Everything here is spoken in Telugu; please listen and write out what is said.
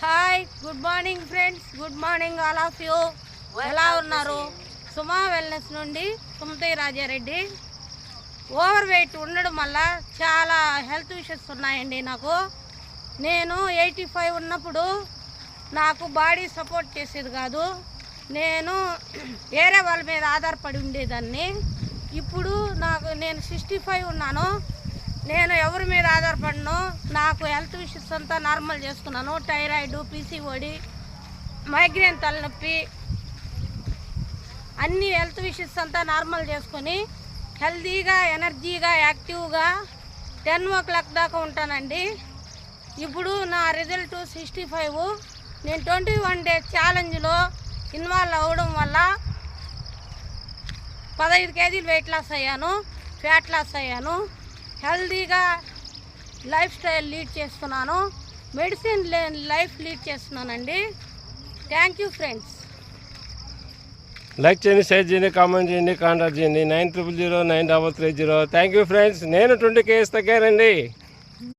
Hi, good morning friends. Good morning all of you. ఎలా ఉన్నారు? సుమా వెల్నెస్ నుండి సుమతి రాజారెడ్డి. ఓవర్ వెయిట్ ఉండడం వల్ల చాలా హెల్త్ ఇష్యూస్ ఉన్నాయండి నాకు. నేను 85 ఉన్నప్పుడు నాకు బాడీ సపోర్ట్ చేసేది కాదు. నేను వేరే వాళ్ళ మీద ఆధారపడి ఉండేదాన్ని. ఇప్పుడు నేను 65 ఉన్నాను. నేను ఎవరి మీద ఆధారపడను. నాకు హెల్త్ ఇష్యూస్ అంతా నార్మల్ చేసుకున్నాను. థైరాయిడ్, పీసీఓడి, మైగ్రేన్, తలనొప్పి, అన్ని హెల్త్ ఇష్యూస్ అంతా నార్మల్ చేసుకొని హెల్తీగా, ఎనర్జీగా, యాక్టివ్గా 10 o'clock దాకా ఉంటానండి. ఇప్పుడు నా రిజల్ట్ 65. నేను 21 days ఛాలెంజ్లో ఇన్వాల్వ్ అవ్వడం వల్ల 15 kg వెయిట్ లాస్ అయ్యాను, ఫ్యాట్ లాస్ అయ్యాను. హెల్తీగా లైఫ్ స్టైల్ లీడ్ చేస్తున్నాను. మెడిసిన్ లేని లైఫ్ లీడ్ చేస్తున్నానండి. Thank you friends. లైక్ చేయండి, షేర్ చేయండి, కామెంట్ చేయండి, కాంటాక్ట్ చేయండి 90093330. Thank you friends. నేను 20 kgs తగ్గానండి.